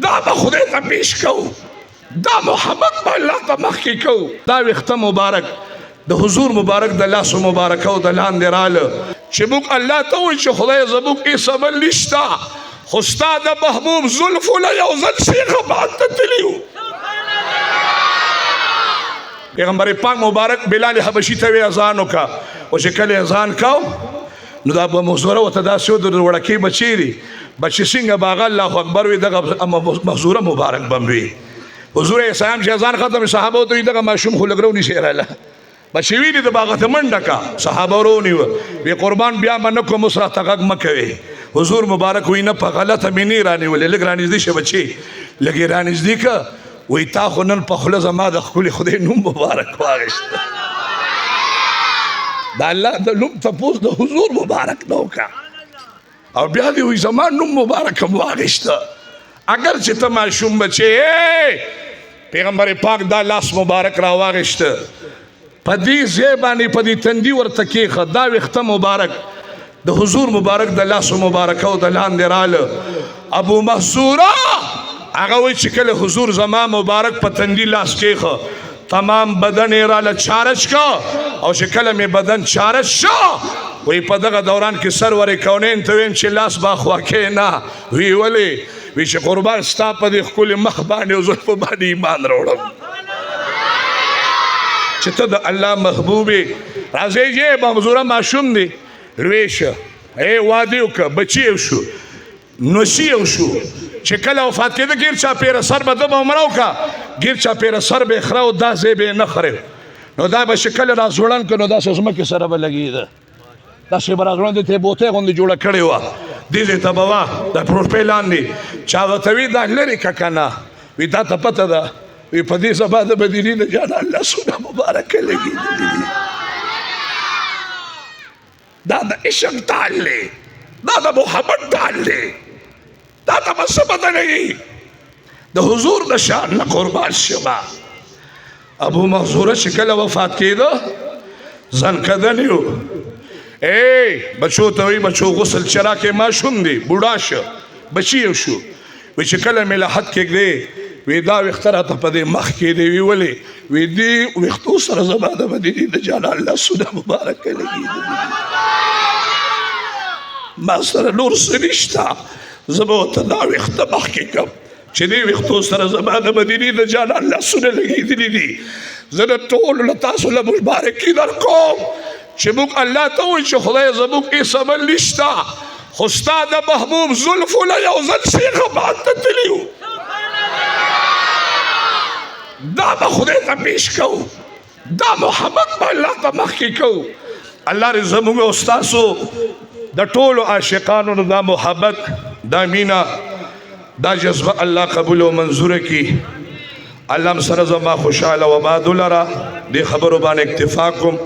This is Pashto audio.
دا به خدای ته پیش کوو، دا محبت به الله ته مخکې کوو. دا ویښته مبارک د حضور مبارک د لاسو مبارکه او د لاندې راله چې موږ الله ته وایو چې خدای زموږ هېڅ عمل نشته، خو ستا د محبوب زلفو له یو ځل شیخه بعد ته تلي وو. پیغمبر پاک مبارک بلال حبشي ته وی اذان وکړه، او چې کله اذان کو نو دا به محظوره ورته داسې و د وړکۍ بچی دي، بچې څنګه به هغه الله اکبر وي، دغه محظوره مبارک به م وي. حضور اسلام چې اذان ختم صحابه ورته وي دغه ماشوم خو لږ رونیسئ راله، بچې ویلي د باغه ته منډه کا، صحابه ورونیوه وی قربان بیا به نه کوم اوس راته غږ مه کوې. حضور مبارک وی نه په غلطه مې نه رانیولې، لږ رانږدې شه بچې، لږ یې رانږدې که وی تا خو نن په خوله زما د ښکلي خدای نوم مبارک واخېسته. د الله د نوم تپوس د حضور مبارک نه وکړه، او بیا دې وی زما نوم مبارک هم واخېسته. اگر چې ته ماشوم بچې پیغمبر پاک دا لاس مبارک را واخېسته، په دې ځای باندې په دې تندي ورته کېښه، دا ویښته مبارک د حضور مبارک د لاسو مبارکه او د لاندې راله. ابو محذوره هغه وایي چې کله حضور زما مبارک په تندي لاس کېښه، تمام بدن یې راله چارج کا، او چې کله مې بدن چارج شو وی په دغه دوران کې سرور کونین ته ویم چې لاس با خوا کېنه. وی ولې؟ وی چې قربان ستا په دې ښکلي مخ باندې او زلفو باندې ایمان راوړم چې ته د الله محبوب یې. راځئ یې محظوره ماشوم دی، لوی شه، واده یې وکړه، بچي یې شو، نوسي یې شو، چې کله وفات کېده ګیر چاپېره سر به ده به عمره وکړه، ګیر چاپېره سر به یې خره او دا ځای به یې نه خرې، نو دا به چې کله را ځوړند کړه نو داسې ځمکې سره به لګېده، داسې به را ځوړند ته یې بوتۍ غوندې جوړه کړې وه، دې ځای ته به وه د پروشپۍ لاندې. چا ورته وي دا لرې که که نه، وي تا ته پته ده، وی په دې سبا د مدینې د جانان لاسونه مبارکه لګېدلي دي. دا د عشق ډال دی، دا د محبت ډال دی، دا ته به څه بدلوي؟ د حضور د شان نه قربان شمه. ابو محذوره چې کله وفات کېده زنکدن یو، بچو ته وایي بچو غسل چرا کې ماشوم دی، بوډا شه، بچي یو شو، وی چې کله مې له حد کېږدې وی دا ویښته راته په دې مخ کې دی، وی ولې؟ وی دې ویښتو سره زما د مدینې د جانان لاسونه مبارکه لګېدلي، ما سره نور څه نشته، زه به ورته دا ویښته مخکې کړم چې دې ویښتو سره زما د مدینې د جانان لاسونه لګېدلي دي. زه د ټولو له تاسو له مبارکي درکوم چې موږ الله ته وایو چې خدای زموږ هېڅ عمل نشته، خو ستا د محبوب زلفو له یو ځل شیخه بعد ته تلي وو. دا به خدای ته پیش کوو، دا محبت به الله ته مخکې کوو. الله دې زموږ او ستاسو د ټولو عاشقانو نه دا محبت، دا مینه، دا جذبه الله قبول او منظوره کړي. الله م سره زما خوشحاله و ما دلره دې خبرو باندې اکتفا کوم.